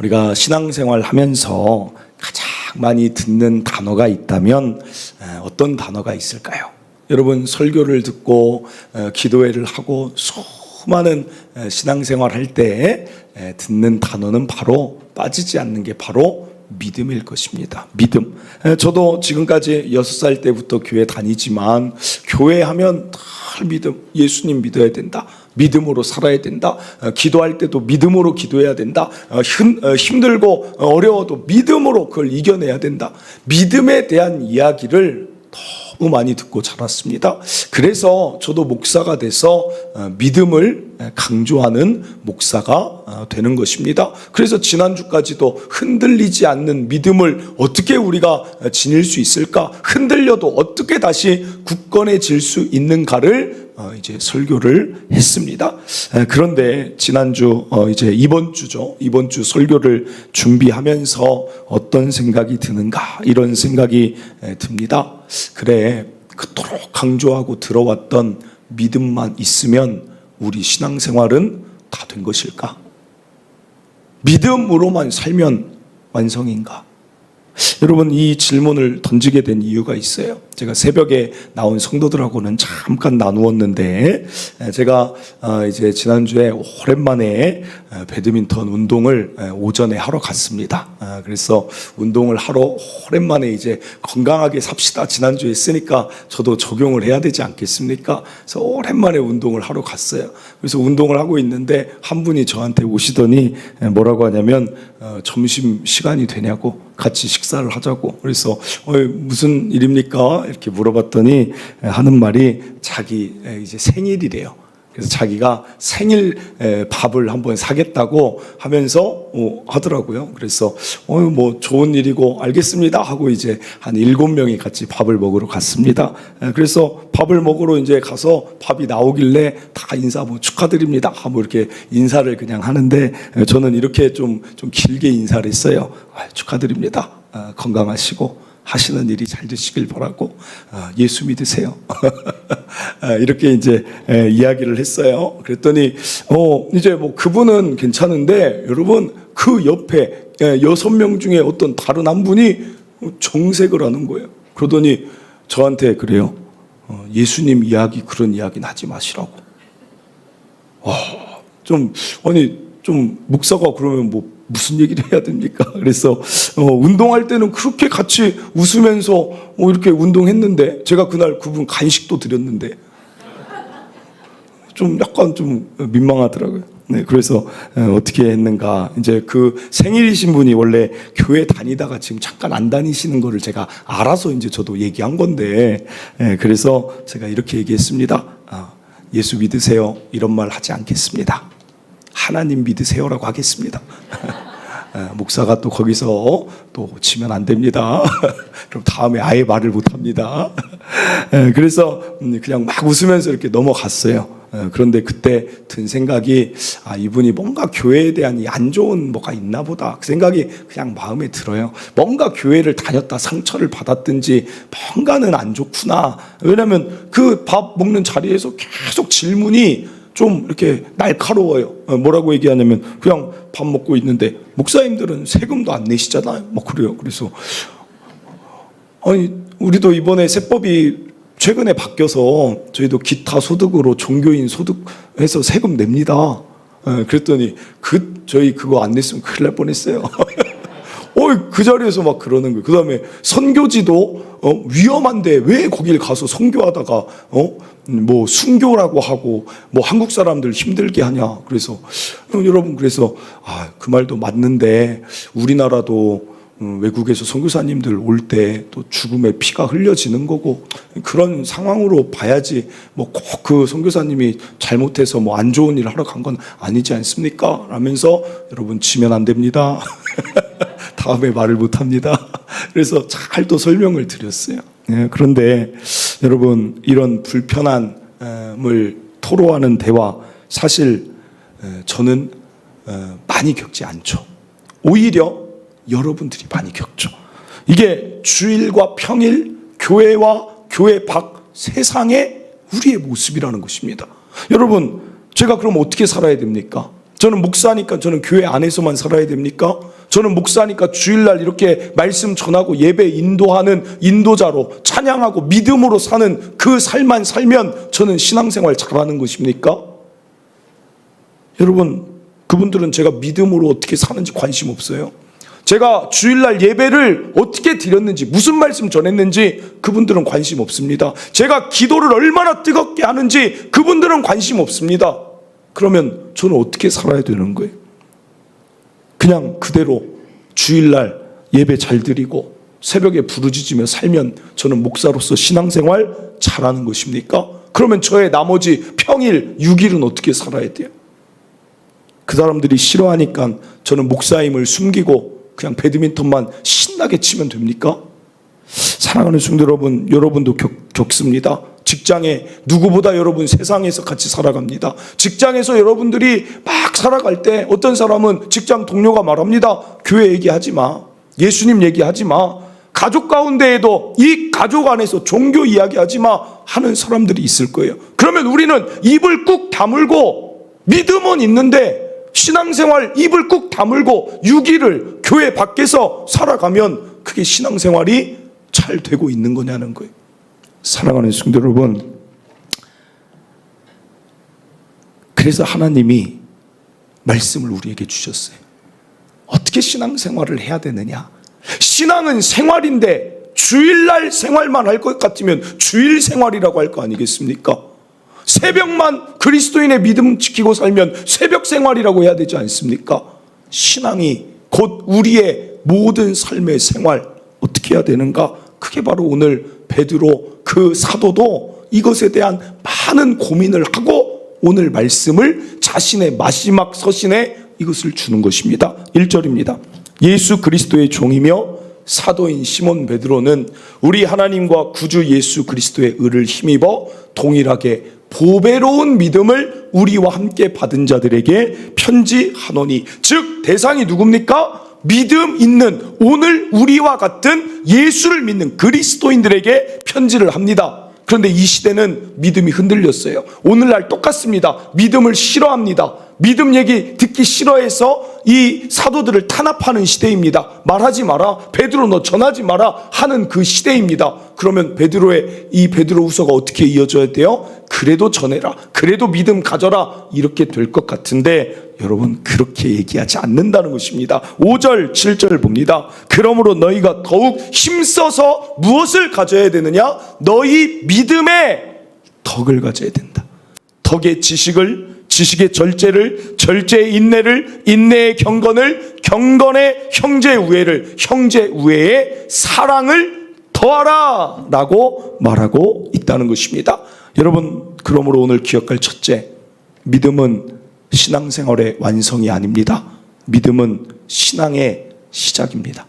우리가 신앙생활 하면서 가장 많이 듣는 단어가 있다면 어떤 단어가 있을까요? 여러분, 설교를 듣고 기도회를 하고 수많은 신앙생활 할 때 듣는 단어는 바로, 빠지지 않는 게 바로 믿음일 것입니다. 믿음. 저도 지금까지 6살 때부터 교회 다니지만 교회 하면 늘 믿음, 예수님 믿어야 된다, 믿음으로 살아야 된다, 기도할 때도 믿음으로 기도해야 된다, 힘들고 어려워도 믿음으로 그걸 이겨내야 된다. 믿음에 대한 이야기를 너무 많이 듣고 자랐습니다. 그래서 저도 목사가 돼서 믿음을 강조하는 목사가 되는 것입니다. 그래서 지난주까지도 흔들리지 않는 믿음을 어떻게 우리가 지닐 수 있을까? 흔들려도 어떻게 다시 굳건해질 수 있는가를 이제 설교를 했습니다. 그런데 지난주 이제 이번 주 설교를 준비하면서 어떤 생각이 드는가, 이런 생각이 듭니다. 그래, 그토록 강조하고 들어왔던 믿음만 있으면 우리 신앙생활은 다 된 것일까? 믿음으로만 살면 완성인가? 여러분, 이 질문을 던지게 된 이유가 있어요. 제가 새벽에 나온 성도들하고는 잠깐 나누었는데, 제가 이제 지난주에 오랜만에 배드민턴 운동을 오전에 하러 갔습니다. 그래서 운동을 하러 오랜만에 이제 건강하게 삽시다 지난주에 했으니까 저도 적용을 해야 되지 않겠습니까? 그래서 오랜만에 운동을 하러 갔어요. 그래서 운동을 하고 있는데 한 분이 저한테 오시더니 뭐라고 하냐면 점심 시간이 되냐고, 같이 식사를 하자고. 그래서 무슨 일입니까? 이렇게 물어봤더니 하는 말이 자기 이제 생일이래요. 그래서 자기가 생일 밥을 한번 사겠다고 하면서 하더라고요. 그래서 뭐 좋은 일이고 알겠습니다 하고 이제 한 7명이 같이 밥을 먹으러 갔습니다. 그래서 밥을 먹으러 이제 가서 밥이 나오길래 다 인사, 뭐 축하드립니다 하고 이렇게 인사를 그냥 하는데, 저는 이렇게 좀 길게 인사를 했어요. 축하드립니다. 건강하시고 하시는 일이 잘 되시길 바라고 예수 믿으세요. 이렇게 이제 이야기를 했어요. 그랬더니 이제 뭐 그분은 괜찮은데, 여러분, 그 옆에 6명 중에 어떤 다른 한 분이 정색을 하는 거예요. 그러더니 저한테 그래요. 예수님 이야기, 그런 이야기는 하지 마시라고. 좀 목사가 그러면 뭐 무슨 얘기를 해야 됩니까? 그래서 운동할 때는 그렇게 같이 웃으면서 이렇게 운동했는데, 제가 그날 그분 간식도 드렸는데 좀 약간 좀 민망하더라고요. 네, 그래서 어떻게 했는가, 이제 그 생일이신 분이 원래 교회 다니다가 지금 잠깐 안 다니시는 거를 제가 알아서 이제 저도 얘기한 건데, 그래서 제가 이렇게 얘기했습니다. 예수 믿으세요, 이런 말 하지 않겠습니다. 하나님 믿으세요라고 하겠습니다. 목사가 또 거기서 또 치면 안 됩니다. 그럼 다음에 아예 말을 못 합니다. 그래서 그냥 막 웃으면서 이렇게 넘어갔어요. 그런데 그때 든 생각이, 이분이 뭔가 교회에 대한 이 안 좋은 뭐가 있나 보다, 그 생각이 그냥 마음에 들어요. 뭔가 교회를 다녔다 상처를 받았든지 뭔가는 안 좋구나. 왜냐하면 그 밥 먹는 자리에서 계속 질문이 좀 이렇게 날카로워요. 뭐라고 얘기하냐면, 그냥 밥 먹고 있는데 목사님들은 세금도 안 내시잖아요. 뭐 그래요. 그래서 우리도 이번에 세법이 최근에 바뀌어서 저희도 기타 소득으로 종교인 소득해서 세금 냅니다. 그랬더니 저희 그거 안 냈으면 큰일 날 뻔했어요. 그 자리에서 막 그러는 거예요. 그 다음에 선교지도 위험한데 왜 거길 가서 선교하다가 뭐 순교라고 하고 뭐 한국 사람들 힘들게 하냐. 그래서 여러분, 그래서 그 말도 맞는데, 우리나라도 외국에서 선교사님들 올 때 또 죽음의 피가 흘려지는 거고, 그런 상황으로 봐야지 뭐 꼭 그 선교사님이 잘못해서 뭐 안 좋은 일을 하러 간 건 아니지 않습니까? 라면서 여러분, 치면 안 됩니다. 다음에 말을 못 합니다. 그래서 잘 또 설명을 드렸어요. 그런데 여러분, 이런 불편함을 토로하는 대화, 사실 저는 많이 겪지 않죠. 오히려 여러분들이 많이 겪죠. 이게 주일과 평일, 교회와 교회 밖 세상의 우리의 모습이라는 것입니다. 여러분, 제가 그럼 어떻게 살아야 됩니까? 저는 목사니까 저는 교회 안에서만 살아야 됩니까? 저는 목사니까 주일날 이렇게 말씀 전하고 예배 인도하는 인도자로 찬양하고 믿음으로 사는 그 삶만 살면 저는 신앙생활 잘하는 것입니까? 여러분, 그분들은 제가 믿음으로 어떻게 사는지 관심 없어요. 제가 주일날 예배를 어떻게 드렸는지, 무슨 말씀 전했는지 그분들은 관심 없습니다. 제가 기도를 얼마나 뜨겁게 하는지 그분들은 관심 없습니다. 그러면 저는 어떻게 살아야 되는 거예요? 그냥 그대로 주일날 예배 잘 드리고 새벽에 부르짖으며 살면 저는 목사로서 신앙생활 잘하는 것입니까? 그러면 저의 나머지 평일 6일은 어떻게 살아야 돼요? 그 사람들이 싫어하니까 저는 목사임을 숨기고 그냥 배드민턴만 신나게 치면 됩니까? 사랑하는 성도 여러분, 여러분도 겪습니다. 직장에 누구보다 여러분 세상에서 같이 살아갑니다. 직장에서 여러분들이 막 살아갈 때 어떤 사람은 직장 동료가 말합니다. 교회 얘기하지 마. 예수님 얘기하지 마. 가족 가운데에도 이 가족 안에서 종교 이야기하지 마 하는 사람들이 있을 거예요. 그러면 우리는 입을 꾹 다물고 믿음은 있는데 신앙생활 입을 꾹 다물고 6일을 교회 밖에서 살아가면 그게 신앙생활이 잘 되고 있는 거냐는 거예요. 사랑하는 성도 여러분, 그래서 하나님이 말씀을 우리에게 주셨어요. 어떻게 신앙생활을 해야 되느냐? 신앙은 생활인데 주일날 생활만 할 것 같으면 주일 생활이라고 할 거 아니겠습니까? 새벽만 그리스도인의 믿음 지키고 살면 새벽 생활이라고 해야 되지 않습니까? 신앙이 곧 우리의 모든 삶의 생활 어떻게 해야 되는가? 그게 바로 오늘 베드로 그 사도도 이것에 대한 많은 고민을 하고 오늘 말씀을 자신의 마지막 서신에 이것을 주는 것입니다. 1절입니다. 예수 그리스도의 종이며 사도인 시몬 베드로는 우리 하나님과 구주 예수 그리스도의 의를 힘입어 동일하게 보배로운 믿음을 우리와 함께 받은 자들에게 편지하노니, 즉 대상이 누굽니까? 믿음 있는 오늘 우리와 같은 예수를 믿는 그리스도인들에게 편지를 합니다. 그런데 이 시대는 믿음이 흔들렸어요. 오늘날 똑같습니다. 믿음을 싫어합니다. 믿음 얘기 듣기 싫어해서 이 사도들을 탄압하는 시대입니다. 말하지 마라, 베드로 너 전하지 마라 하는 그 시대입니다. 그러면 베드로의 이 베드로후서가 어떻게 이어져야 돼요? 그래도 전해라, 그래도 믿음 가져라, 이렇게 될 것 같은데 여러분 그렇게 얘기하지 않는다는 것입니다. 5절 7절 봅니다. 그러므로 너희가 더욱 힘써서 무엇을 가져야 되느냐? 너희 믿음의 덕을 가져야 된다. 덕의 지식을, 지식의 절제를, 절제의 인내를, 인내의 경건을, 경건의 형제 우애를, 형제 우애의 사랑을 더하라 라고 말하고 있다는 것입니다. 여러분, 그러므로 오늘 기억할 첫째, 믿음은 신앙생활의 완성이 아닙니다. 믿음은 신앙의 시작입니다.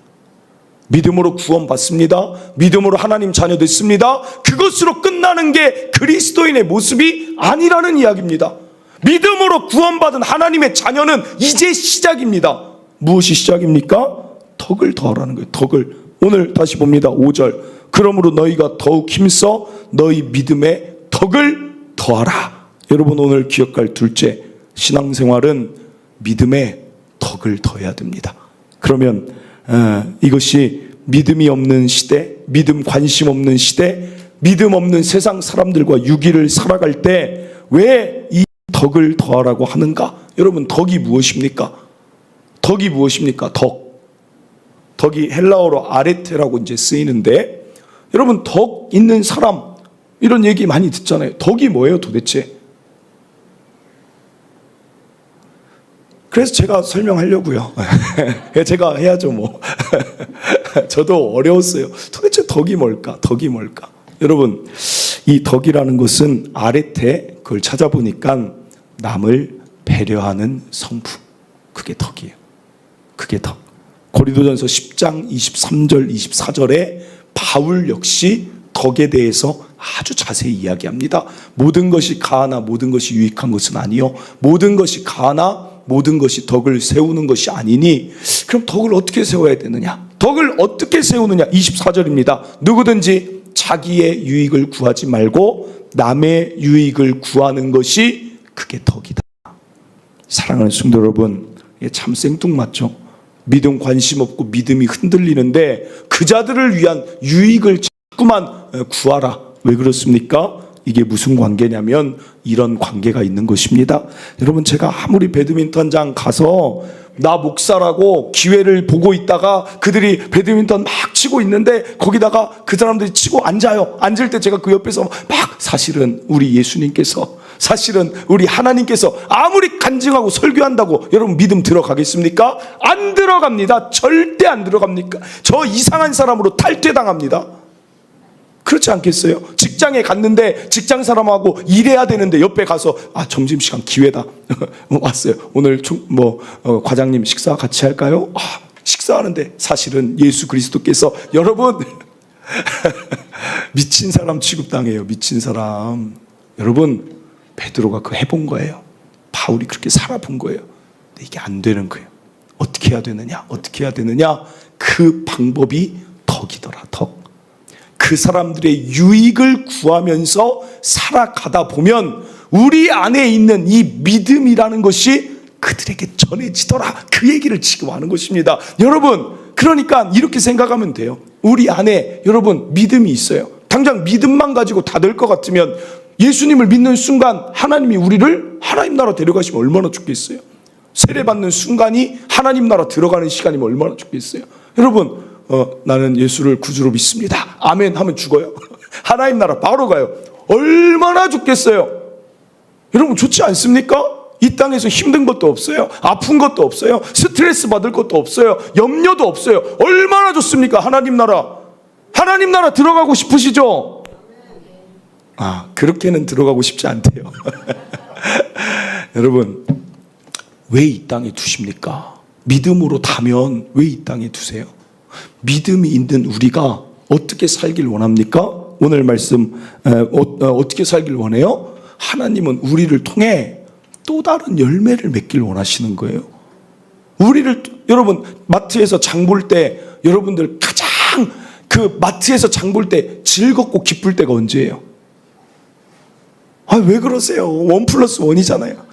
믿음으로 구원받습니다. 믿음으로 하나님 자녀 됐습니다. 그것으로 끝나는 게 그리스도인의 모습이 아니라는 이야기입니다. 믿음으로 구원받은 하나님의 자녀는 이제 시작입니다. 무엇이 시작입니까? 덕을 더하라는 거예요. 덕을. 오늘 다시 봅니다. 5절. 그러므로 너희가 더욱 힘써 너희 믿음의 덕을 더하라. 여러분, 오늘 기억할 둘째, 신앙생활은 믿음의 덕을 더해야 됩니다. 그러면 이것이 믿음이 없는 시대, 믿음 관심 없는 시대, 믿음 없는 세상 사람들과 6일을 살아갈 때 왜 이 덕을 더하라고 하는가? 여러분, 덕이 무엇입니까? 덕이 무엇입니까? 덕이 헬라어로 아레테라고 이제 쓰이는데, 여러분 덕 있는 사람 이런 얘기 많이 듣잖아요. 덕이 뭐예요 도대체? 그래서 제가 설명하려고요. 제가 해야죠 뭐. 저도 어려웠어요. 도대체 덕이 뭘까? 덕이 뭘까? 여러분, 이 덕이라는 것은 아레테, 그걸 찾아보니까 남을 배려하는 성품, 그게 덕이에요. 그게 덕. 고린도전서 10장 23절 24절에 바울 역시 덕에 대해서 아주 자세히 이야기합니다. 모든 것이 가하나 모든 것이 유익한 것은 아니요, 모든 것이 가하나 모든 것이 덕을 세우는 것이 아니니. 그럼 덕을 어떻게 세워야 되느냐? 덕을 어떻게 세우느냐? 24절입니다. 누구든지 자기의 유익을 구하지 말고 남의 유익을 구하는 것이 그게 덕이다. 사랑하는 성도 여러분, 이게 참 생뚱맞죠? 믿음 관심 없고 믿음이 흔들리는데 그 자들을 위한 유익을 자꾸만 구하라. 왜 그렇습니까? 이게 무슨 관계냐면 이런 관계가 있는 것입니다. 여러분, 제가 아무리 배드민턴장 가서 나 목사라고 기회를 보고 있다가 그들이 배드민턴 막 치고 있는데 거기다가 그 사람들이 치고 앉아요. 앉을 때 제가 그 옆에서 막 사실은 우리 예수님께서, 사실은 우리 하나님께서 아무리 간증하고 설교한다고 여러분 믿음 들어가겠습니까? 안 들어갑니다. 절대 안 들어갑니까? 저 이상한 사람으로 탈퇴당합니다. 그렇지 않겠어요? 직장에 갔는데 직장 사람하고 일해야 되는데 옆에 가서 점심시간 기회다. 왔어요. 오늘 과장님 식사 같이 할까요? 식사하는데 사실은 예수 그리스도께서 여러분 미친 사람 취급당해요. 미친 사람. 여러분, 베드로가 그거 해본 거예요. 바울이 그렇게 살아본 거예요. 근데 이게 안 되는 거예요. 어떻게 해야 되느냐? 어떻게 해야 되느냐? 그 방법이 덕이더라. 덕. 그 사람들의 유익을 구하면서 살아가다 보면 우리 안에 있는 이 믿음이라는 것이 그들에게 전해지더라. 그 얘기를 지금 하는 것입니다. 여러분, 그러니까 이렇게 생각하면 돼요. 우리 안에 여러분 믿음이 있어요. 당장 믿음만 가지고 다 될 것 같으면 예수님을 믿는 순간 하나님이 우리를 하나님 나라 데려가시면 얼마나 좋겠어요. 세례받는 순간이 하나님 나라 들어가는 시간이면 얼마나 좋겠어요. 여러분, 나는 예수를 구주로 믿습니다. 아멘 하면 죽어요. 하나님 나라 바로 가요. 얼마나 좋겠어요. 여러분, 좋지 않습니까? 이 땅에서 힘든 것도 없어요. 아픈 것도 없어요. 스트레스 받을 것도 없어요. 염려도 없어요. 얼마나 좋습니까? 하나님 나라. 하나님 나라 들어가고 싶으시죠? 그렇게는 들어가고 싶지 않대요. 여러분, 왜 이 땅에 두십니까? 믿음으로 다면 왜 이 땅에 두세요? 믿음이 있는 우리가 어떻게 살길 원합니까? 오늘 말씀 어떻게 살길 원해요? 하나님은 우리를 통해 또 다른 열매를 맺길 원하시는 거예요. 여러분, 마트에서 장 볼 때 여러분들 가장 그 마트에서 장 볼 때 즐겁고 기쁠 때가 언제예요? 왜 그러세요? 1+1이잖아요.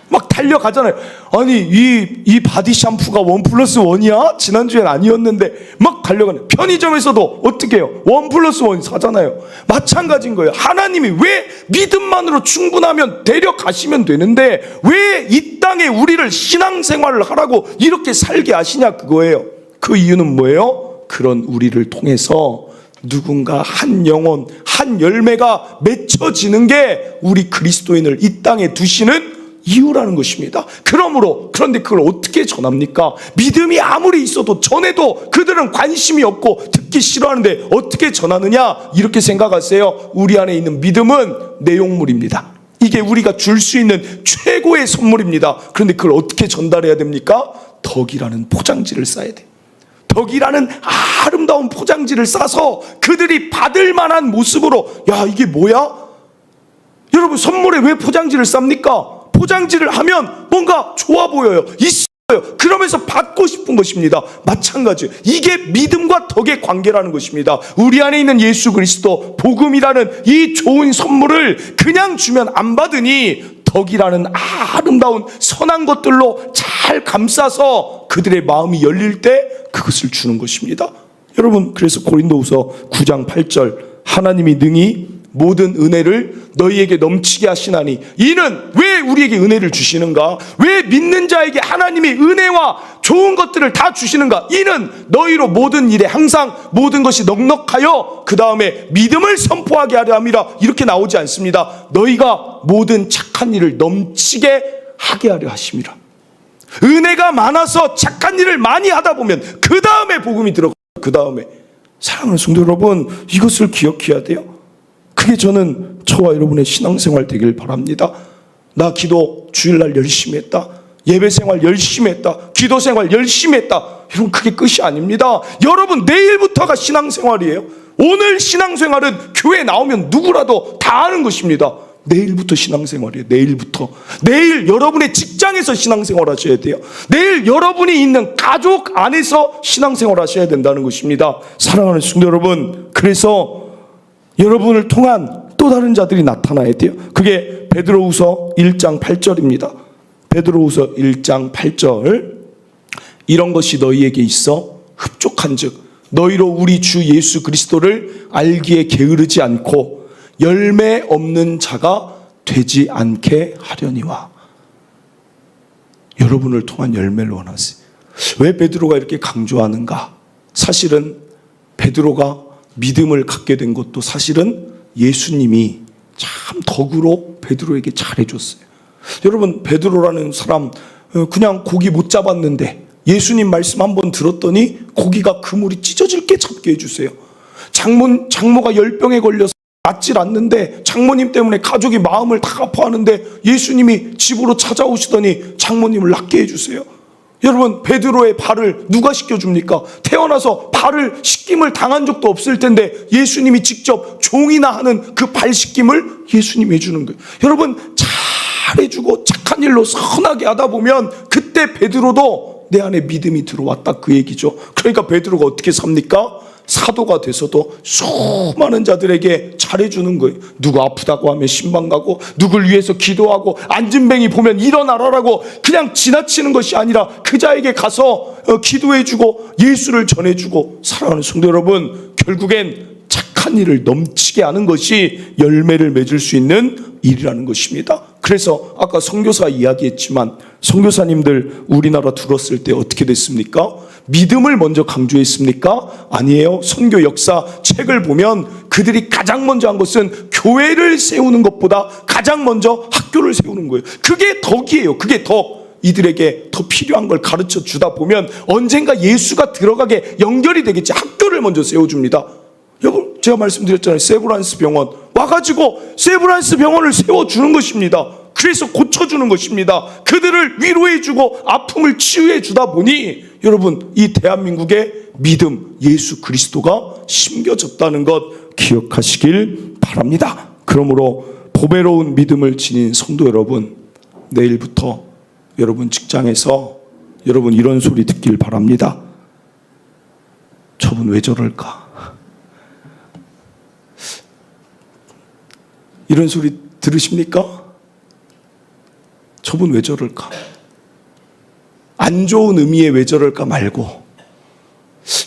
막 달려가잖아요. 아니 이 바디 샴푸가 1+1이야? 지난주엔 아니었는데 막 달려가네. 편의점에서도 어떻게 해요? 1+1 사잖아요. 마찬가지인 거예요. 하나님이 왜 믿음만으로 충분하면 데려가시면 되는데 왜 이 땅에 우리를 신앙생활을 하라고 이렇게 살게 하시냐, 그거예요. 그 이유는 뭐예요? 그런 우리를 통해서 누군가 한 영혼, 한 열매가 맺혀지는 게 우리 그리스도인을 이 땅에 두시는 이유라는 것입니다. 그런데 그걸 어떻게 전합니까? 믿음이 아무리 있어도 전해도 그들은 관심이 없고 듣기 싫어하는데 어떻게 전하느냐? 이렇게 생각하세요. 우리 안에 있는 믿음은 내용물입니다. 이게 우리가 줄 수 있는 최고의 선물입니다. 그런데 그걸 어떻게 전달해야 됩니까? 덕이라는 포장지를 싸야 돼요. 덕이라는 아름다운 포장지를 싸서 그들이 받을 만한 모습으로, 이게 뭐야? 여러분, 선물에 왜 포장지를 쌉니까? 포장지를 하면 뭔가 좋아 보여요. 있어요. 그러면서 받고 싶은 것입니다. 마찬가지. 이게 믿음과 덕의 관계라는 것입니다. 우리 안에 있는 예수 그리스도, 복음이라는 이 좋은 선물을 그냥 주면 안 받으니 덕이라는 아름다운 선한 것들로 잘 감싸서 그들의 마음이 열릴 때 그것을 주는 것입니다. 여러분, 그래서 고린도후서 9장 8절, 하나님이 능히 모든 은혜를 너희에게 넘치게 하시나니, 이는 왜 우리에게 은혜를 주시는가? 왜 믿는 자에게 하나님이 은혜와 좋은 것들을 다 주시는가? 이는 너희로 모든 일에 항상 모든 것이 넉넉하여 그 다음에 믿음을 선포하게 하려 함이라. 이렇게 나오지 않습니다. 너희가 모든 착한 일을 넘치게 하게 하려 하심이라. 은혜가 많아서 착한 일을 많이 하다 보면 그 다음에 복음이 들어가요. 그 다음에. 사랑하는 성도 여러분, 이것을 기억해야 돼요. 그게 저와 여러분의 신앙생활 되길 바랍니다. 나 기도 주일날 열심히 했다. 예배생활 열심히 했다. 기도생활 열심히 했다. 여러분, 그게 끝이 아닙니다. 여러분, 내일부터가 신앙생활이에요. 오늘 신앙생활은 교회 나오면 누구라도 다 아는 것입니다. 내일부터 신앙생활이에요. 내일부터. 내일 여러분의 직장에서 신앙생활 하셔야 돼요. 내일 여러분이 있는 가족 안에서 신앙생활 하셔야 된다는 것입니다. 사랑하는 성도 여러분, 그래서 여러분을 통한 또 다른 자들이 나타나야 돼요. 그게 베드로후서 1장 8절입니다. 베드로후서 1장 8절. 이런 것이 너희에게 있어 흡족한즉 너희로 우리 주 예수 그리스도를 알기에 게으르지 않고 열매 없는 자가 되지 않게 하려니와. 여러분을 통한 열매를 원하세요. 왜 베드로가 이렇게 강조하는가? 사실은 베드로가 믿음을 갖게 된 것도 사실은 예수님이 참 덕으로 베드로에게 잘해줬어요. 여러분, 베드로라는 사람 그냥 고기 못 잡았는데 예수님 말씀 한번 들었더니 고기가 그물이 찢어질게 잡게 해주세요. 장모가 열병에 걸려서 낫질 않는데 장모님 때문에 가족이 마음을 다 아파하는데 예수님이 집으로 찾아오시더니 장모님을 낫게 해주세요. 여러분, 베드로의 발을 누가 씻겨줍니까? 태어나서 발을 씻김을 당한 적도 없을 텐데 예수님이 직접 종이나 하는 그 발 씻김을 예수님이 해주는 거예요. 여러분, 잘해주고 착한 일로 선하게 하다 보면 그때 베드로도 내 안에 믿음이 들어왔다, 그 얘기죠. 그러니까 베드로가 어떻게 삽니까? 사도가 돼서도 수많은 자들에게 잘해주는 거예요. 누가 아프다고 하면 신방 가고, 누굴 위해서 기도하고, 앉은뱅이 보면 일어나라라고 그냥 지나치는 것이 아니라 그 자에게 가서 기도해주고 예수를 전해주고 사랑하는 성도 여러분, 결국엔 착한 일을 넘치게 하는 것이 열매를 맺을 수 있는 일이라는 것입니다. 그래서 아까 선교사 이야기했지만 선교사님들 우리나라 들었을 때 어떻게 됐습니까? 믿음을 먼저 강조했습니까? 아니에요. 선교 역사 책을 보면 그들이 가장 먼저 한 것은 교회를 세우는 것보다 가장 먼저 학교를 세우는 거예요. 그게 덕이에요. 그게 덕. 이들에게 더 필요한 걸 가르쳐 주다 보면 언젠가 예수가 들어가게 연결이 되겠지. 학교를 먼저 세워줍니다. 여러분, 제가 말씀드렸잖아요. 세브란스 병원 와가지고 세브란스 병원을 세워주는 것입니다. 그래서 고쳐주는 것입니다. 그들을 위로해주고 아픔을 치유해주다 보니 여러분, 이 대한민국의 믿음, 예수 그리스도가 심겨졌다는 것 기억하시길 바랍니다. 그러므로 보배로운 믿음을 지닌 성도 여러분, 내일부터 여러분 직장에서 여러분 이런 소리 듣길 바랍니다. 저분 왜 저럴까? 이런 소리 들으십니까? 저분 왜 저럴까? 안 좋은 의미의 왜 저럴까 말고,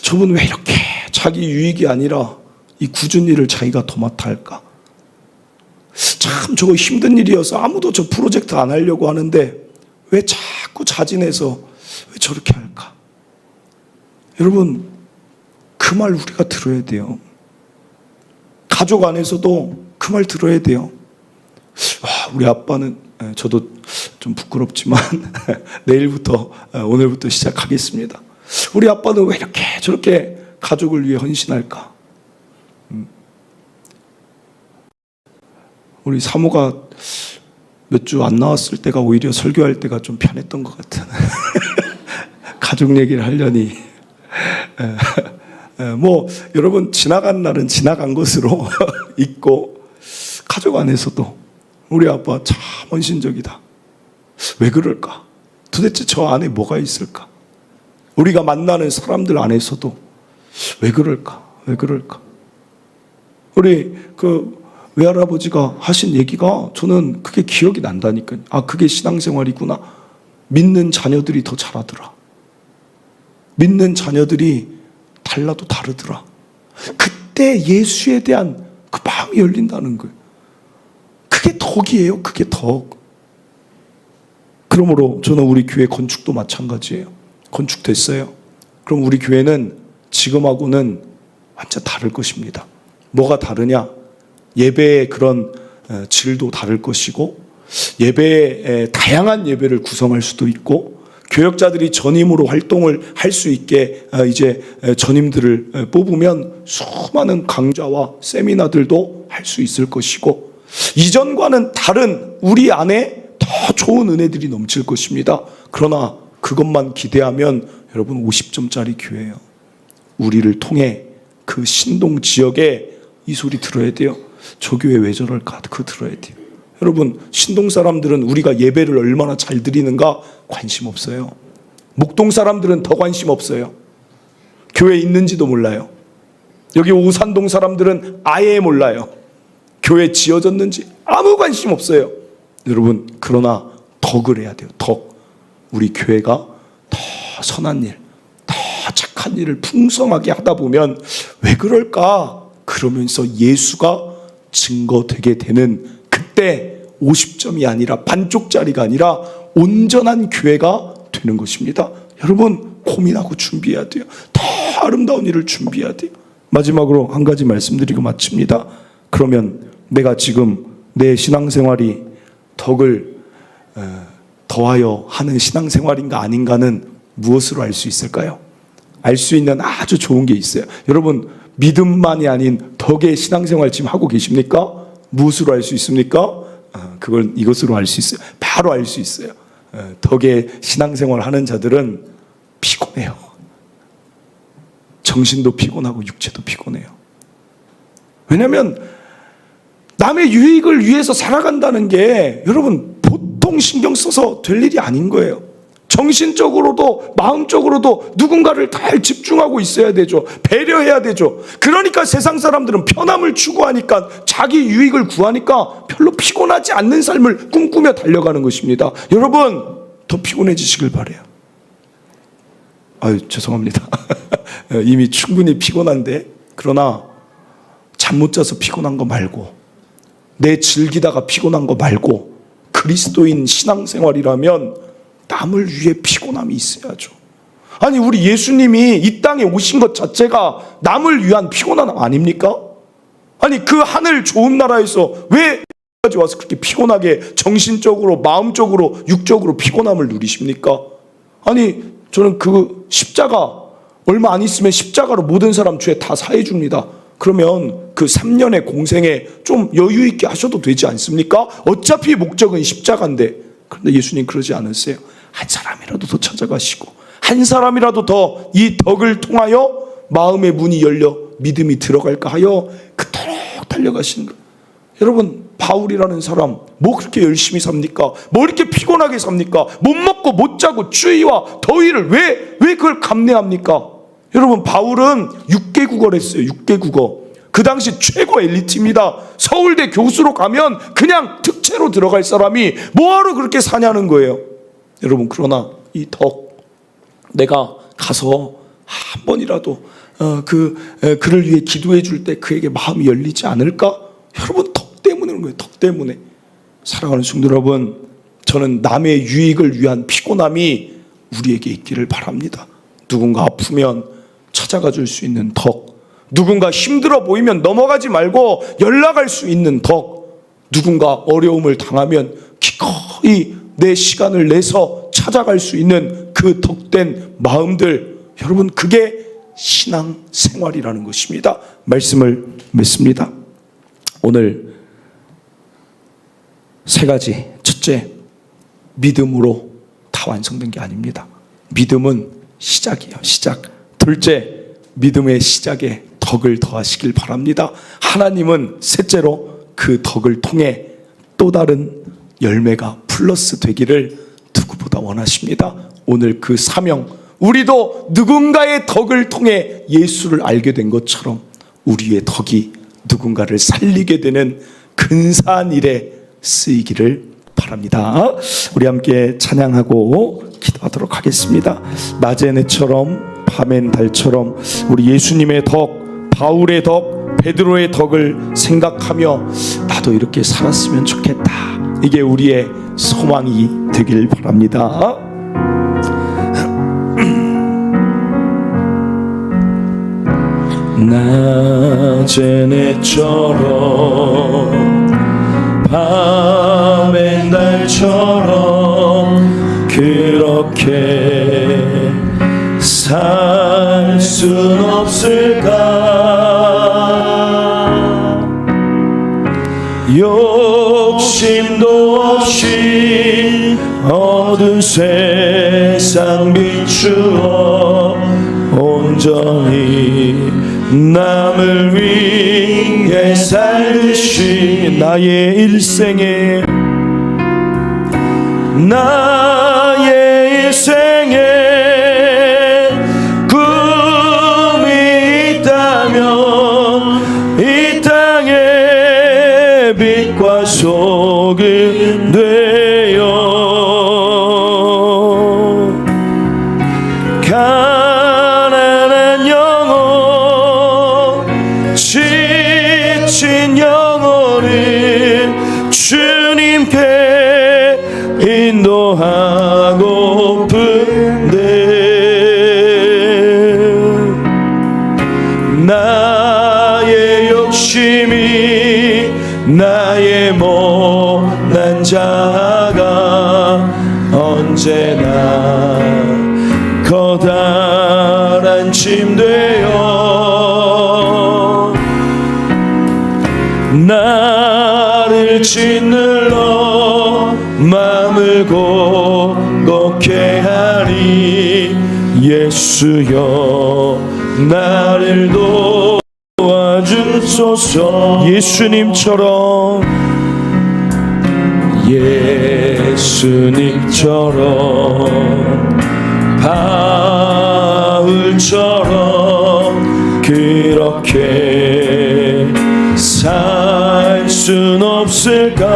저분 왜 이렇게 자기 유익이 아니라 이 굳은 일을 자기가 도맡아 할까? 참 저거 힘든 일이어서 아무도 저 프로젝트 안 하려고 하는데 왜 자꾸 자진해서 왜 저렇게 할까? 여러분, 그 말 우리가 들어야 돼요. 가족 안에서도 그 말 들어야 돼요. 우리 아빠는, 저도 좀 부끄럽지만 내일부터, 오늘부터 시작하겠습니다. 우리 아빠는 왜 이렇게 저렇게 가족을 위해 헌신할까? 우리 사모가 몇 주 안 나왔을 때가 오히려 설교할 때가 좀 편했던 것 같은 가족 얘기를 하려니 뭐 여러분, 지나간 날은 지나간 것으로 있고, 가족 안에서도 우리 아빠 참 헌신적이다. 왜 그럴까? 도대체 저 안에 뭐가 있을까? 우리가 만나는 사람들 안에서도 왜 그럴까? 왜 그럴까? 우리 그 외할아버지가 하신 얘기가 저는 그게 기억이 난다니까요. 아, 그게 신앙생활이구나. 믿는 자녀들이 더 잘하더라. 믿는 자녀들이 달라도 다르더라. 그때 예수에 대한 그 마음이 열린다는 거예요. 그게 덕이에요. 그게 덕. 그러므로 저는 우리 교회 건축도 마찬가지예요. 건축됐어요. 그럼 우리 교회는 지금하고는 완전 다를 것입니다. 뭐가 다르냐? 예배의 그런 질도 다를 것이고, 예배의 다양한 예배를 구성할 수도 있고, 교역자들이 전임으로 활동을 할 수 있게 이제 전임들을 뽑으면 수많은 강좌와 세미나들도 할 수 있을 것이고, 이전과는 다른 우리 안에 더 좋은 은혜들이 넘칠 것입니다. 그러나 그것만 기대하면 여러분 50점짜리 교회예요. 우리를 통해 그 신동 지역에 이 소리 들어야 돼요. 저 교회 왜 저럴까? 그거 들어야 돼요. 여러분, 신동 사람들은 우리가 예배를 얼마나 잘 드리는가 관심 없어요. 목동 사람들은 더 관심 없어요. 교회 있는지도 몰라요. 여기 오산동 사람들은 아예 몰라요. 교회 지어졌는지 아무 관심 없어요. 여러분, 그러나 덕을 해야 돼요. 덕. 우리 교회가 더 선한 일, 더 착한 일을 풍성하게 하다 보면 왜 그럴까? 그러면서 예수가 증거되게 되는, 그때 50점이 아니라 반쪽짜리가 아니라 온전한 교회가 되는 것입니다. 여러분 고민하고 준비해야 돼요. 더 아름다운 일을 준비해야 돼요. 마지막으로 한 가지 말씀드리고 마칩니다. 그러면 내가 지금 내 신앙생활이 덕을 더하여 하는 신앙생활인가 아닌가는 무엇으로 알 수 있을까요? 알 수 있는 아주 좋은 게 있어요. 여러분 믿음만이 아닌 덕의 신앙생활 지금 하고 계십니까? 무엇으로 알 수 있습니까? 그걸 이것으로 알 수 있어요. 바로 알 수 있어요. 덕의 신앙생활 하는 자들은 피곤해요. 정신도 피곤하고 육체도 피곤해요. 왜냐하면 남의 유익을 위해서 살아간다는 게 여러분 보통 신경 써서 될 일이 아닌 거예요. 정신적으로도 마음적으로도 누군가를 잘 집중하고 있어야 되죠. 배려해야 되죠. 그러니까 세상 사람들은 편함을 추구하니까, 자기 유익을 구하니까 별로 피곤하지 않는 삶을 꿈꾸며 달려가는 것입니다. 여러분 더 피곤해지시길 바라요. 아유 죄송합니다. 이미 충분히 피곤한데, 그러나 잠 못 자서 피곤한 거 말고, 내 즐기다가 피곤한 거 말고, 그리스도인 신앙생활이라면 남을 위해 피곤함이 있어야죠. 아니 우리 예수님이 이 땅에 오신 것 자체가 남을 위한 피곤함 아닙니까? 아니 그 하늘 좋은 나라에서 왜 여기까지 와서 그렇게 피곤하게 정신적으로 마음적으로 육적으로 피곤함을 누리십니까? 아니 저는 그 십자가 얼마 안 있으면 십자가로 모든 사람 죄 다 사해 줍니다. 그러면 그 3년의 공생에 좀 여유 있게 하셔도 되지 않습니까? 어차피 목적은 십자가인데. 그런데 예수님 그러지 않으세요. 한 사람이라도 더 찾아가시고, 한 사람이라도 더 이 덕을 통하여 마음의 문이 열려 믿음이 들어갈까 하여 그토록 달려가시는 거예요. 여러분 바울이라는 사람 뭐 그렇게 열심히 삽니까? 뭐 이렇게 피곤하게 삽니까? 못 먹고 못 자고 추위와 더위를 왜 그걸 감내합니까? 여러분 바울은 6개 국어를 했어요. 6개 국어. 그 당시 최고 엘리트입니다. 서울대 교수로 가면 그냥 특채로 들어갈 사람이 뭐하러 그렇게 사냐는 거예요. 여러분 그러나 이 덕, 내가 가서 한 번이라도 그를 위해 기도해 줄 때 그에게 마음이 열리지 않을까? 여러분 덕 때문에 그런 거예요. 덕 때문에. 사랑하는 성도 여러분, 저는 남의 유익을 위한 피곤함이 우리에게 있기를 바랍니다. 누군가 아프면 찾아가 줄 수 있는 덕, 누군가 힘들어 보이면 넘어가지 말고 연락할 수 있는 덕, 누군가 어려움을 당하면 기꺼이 내 시간을 내서 찾아갈 수 있는 그 덕된 마음들, 여러분 그게 신앙생활이라는 것입니다. 말씀을 맺습니다. 오늘 세 가지. 첫째, 믿음으로 다 완성된 게 아닙니다. 믿음은 시작이에요. 시작. 둘째, 믿음의 시작에 덕을 더하시길 바랍니다. 하나님은 셋째로 그 덕을 통해 또 다른 열매가 플러스 되기를 누구보다 원하십니다. 오늘 그 사명, 우리도 누군가의 덕을 통해 예수를 알게 된 것처럼 우리의 덕이 누군가를 살리게 되는 근사한 일에 쓰이기를 바랍니다. 우리 함께 찬양하고 기도하도록 하겠습니다. 낮엔 해처럼 밤엔 달처럼 우리 예수님의 덕, 바울의 덕, 베드로의 덕을 생각하며 나도 이렇게 살았으면 좋겠다. 이게 우리의 소망이 되길 바랍니다. 낮엔 해처럼 밤엔 달처럼 그렇게 살 순 없을까? 욕심도 없이 어두운 세상 비추어 온전히 남을 위해 살듯이 나의 일생에 꿈이 있다면 이 땅의 빛과 소금 되어 영혼을 주님께 인도하고픈데 나의 욕심이 나의 못난 자가 언제나 커다란 짐 되어 나를 짓눌러 마음을 곤곡해 하니 예수여 나를 도와주소서. 예수님처럼 바울처럼 그렇게 살 순 없을까?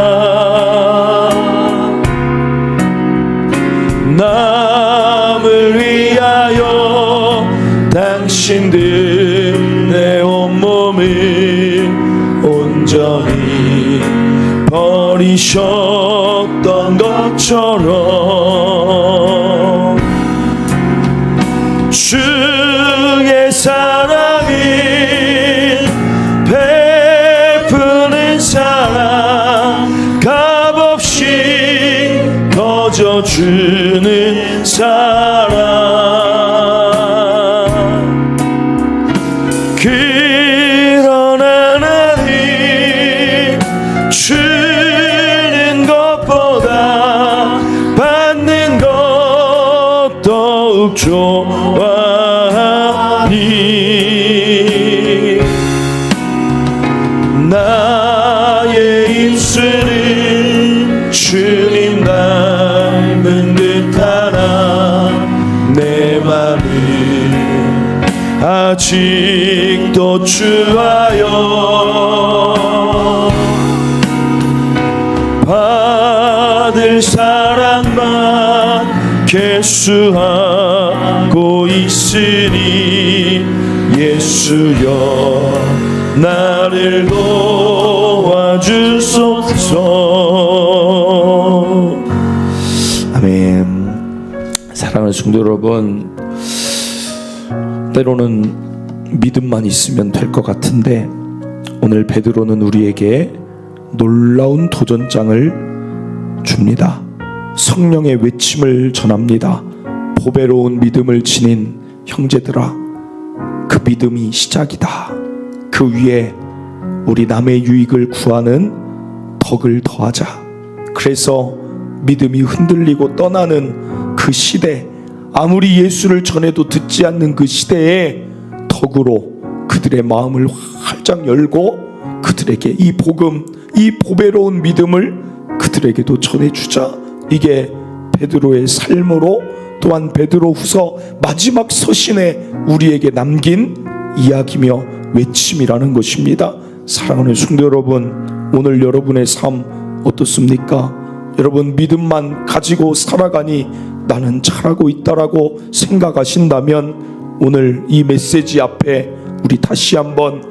남을 위하여 당신들 내 온몸을 온전히 버리셨던 것처럼 주의 사랑이 베푸는 사랑 값없이 거저주는 사랑 그런 하나님 주는 것보다 받는 것 더욱 좋아하니 나의 입술은 주님 닮은 듯하나 내 맘은 아직도 주하여 받을 사랑만 계수하고 있으니 예수여 나를 도와주소서. 아멘. 사랑하는 성도 여러분, 때로는 믿음만 있으면 될 것 같은데 오늘 베드로는 우리에게 놀라운 도전장을 줍니다. 성령의 외침을 전합니다. 보배로운 믿음을 지닌 형제들아, 그 믿음이 시작이다. 그 위에 우리 남의 유익을 구하는 덕을 더하자. 그래서 믿음이 흔들리고 떠나는 그 시대, 아무리 예수를 전해도 듣지 않는 그 시대에 덕으로 그들의 마음을 활짝 열고 그들에게 이 복음, 이 보배로운 믿음을 그들에게도 전해주자. 이게 베드로의 삶으로, 또한 베드로후서 마지막 서신에 우리에게 남긴 이야기며 외침이라는 것입니다. 사랑하는 성도 여러분, 오늘 여러분의 삶 어떻습니까? 여러분 믿음만 가지고 살아가니 나는 잘하고 있다라고 생각하신다면 오늘 이 메시지 앞에 우리 다시 한번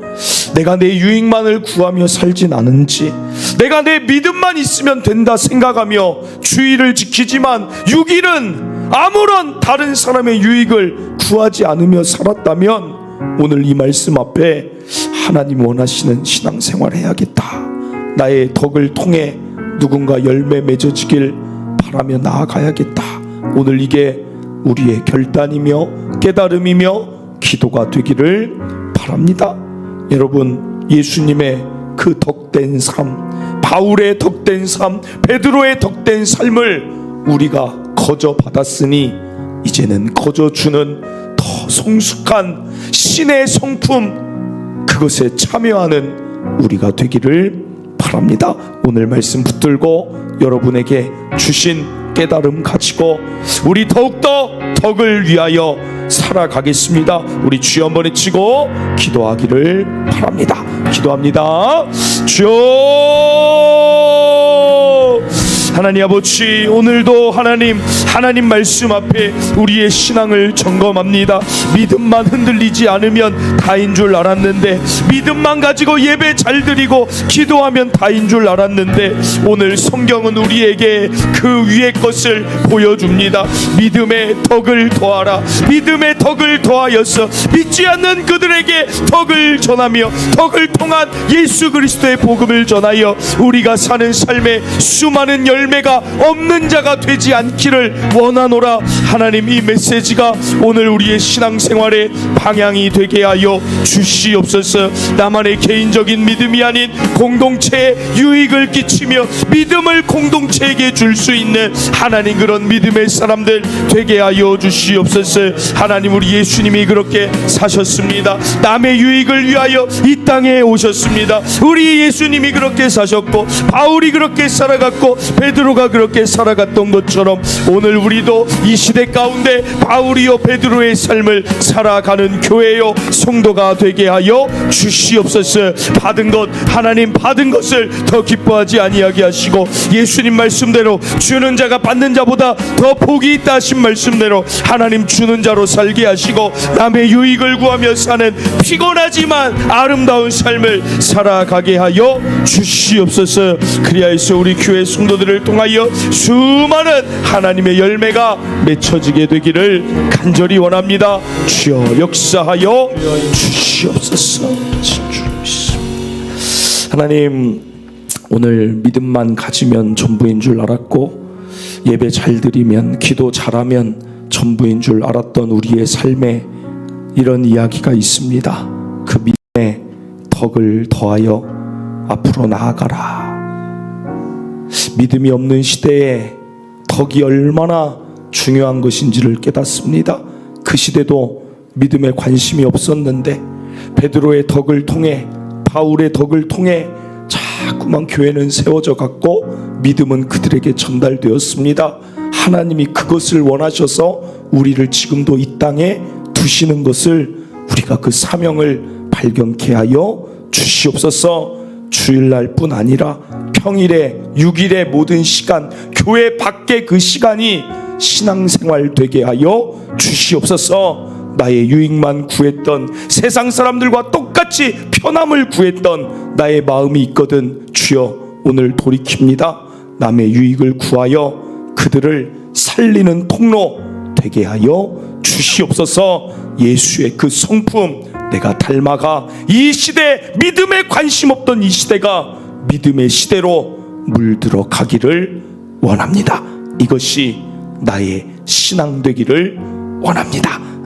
내가 내 유익만을 구하며 살진 않은지, 내가 내 믿음만 있으면 된다 생각하며 주의를 지키지만 6일은 아무런 다른 사람의 유익을 구하지 않으며 살았다면 오늘 이 말씀 앞에 하나님 원하시는 신앙생활 해야겠다, 나의 덕을 통해 누군가 열매 맺어지길 바라며 나아가야겠다, 오늘 이게 우리의 결단이며 깨달음이며 기도가 되기를 바랍니다. 여러분, 예수님의 그 덕된 삶, 바울의 덕된 삶, 베드로의 덕된 삶을 우리가 거저 받았으니 이제는 거저 주는 더 성숙한 신의 성품, 그것에 참여하는 우리가 되기를 바랍니다. 오늘 말씀 붙들고 여러분에게 주신 깨달음 가지고 우리 더욱더 덕을 위하여 살아가겠습니다. 우리 주여 한번 외치고 기도하기를 바랍니다. 기도합니다. 주여, 하나님 아버지, 오늘도 하나님 말씀 앞에 우리의 신앙을 점검합니다. 믿음만 흔들리지 않으면 다인 줄 알았는데, 믿음만 가지고 예배 잘 드리고 기도하면 다인 줄 알았는데, 오늘 성경은 우리에게 그 위의 것을 보여줍니다. 믿음의 덕을 더하라. 믿음의 덕을 더하여서 믿지 않는 그들에게 덕을 전하며, 덕을 통한 예수 그리스도의 복음을 전하여 우리가 사는 삶에 수많은 열매가 없는 자가 되지 않기를 원하노라. 하나님, 이 메시지가 오늘 우리의 신앙생활의 방향이 되게 하여 주시옵소서. 나만의 개인적인 믿음이 아닌 공동체에 유익을 끼치며 믿음을 공동체에게 줄 수 있는 하나님, 그런 믿음의 사람들 되게 하여 주시옵소서. 하나님, 우리 예수님이 그렇게 사셨습니다. 남의 유익을 위하여 이 땅에 오셨습니다. 우리 예수님이 그렇게 사셨고, 바울이 그렇게 살아갔고, 베드로가 그렇게 살아갔던 것처럼 오늘 우리도 이 시대 가운데 바울이요 베드로의 삶을 살아가는 교회요 성도가 되게 하여 주시옵소서. 받은 것, 하나님 받은 것을 더 기뻐하지 아니하게 하시고, 예수님 말씀대로 주는 자가 받는 자보다 더 복이 있다 하신 말씀대로 하나님 주는 자로 살게 하시고, 남의 유익을 구하며 사는 피곤하지만 아름다운 삶을 살아가게 하여 주시옵소서. 그리하여서 우리 교회 성도들을 통하여 수많은 하나님의 열매가 맺혀지게 되기를 간절히 원합니다. 주여 역사하여 주시옵소서. 하나님, 오늘 믿음만 가지면 전부인 줄 알았고, 예배 잘 드리면, 기도 잘하면 전부인 줄 알았던 우리의 삶에 이런 이야기가 있습니다. 그 믿음의 덕을 더하여 앞으로 나아가라. 믿음이 없는 시대에 덕이 얼마나 중요한 것인지를 깨닫습니다. 그 시대도 믿음에 관심이 없었는데 베드로의 덕을 통해, 바울의 덕을 통해 자꾸만 교회는 세워져 갔고 믿음은 그들에게 전달되었습니다. 하나님이 그것을 원하셔서 우리를 지금도 이 땅에 두시는 것을 우리가 그 사명을 발견케 하여 주시옵소서. 주일날 뿐 아니라 평일에, 6일의 모든 시간, 교회 밖에 그 시간이 신앙생활 되게 하여 주시옵소서. 나의 유익만 구했던, 세상 사람들과 똑같이 편함을 구했던 나의 마음이 있거든 주여 오늘 돌이킵니다. 남의 유익을 구하여 그들을 살리는 통로 되게 하여 주시옵소서. 예수의 그 성품 내가 닮아가 이 시대, 믿음에 관심 없던 이 시대가 믿음의 시대로 물들어 가기를 원합니다. 이것이 나의 신앙 되기를 원합니다.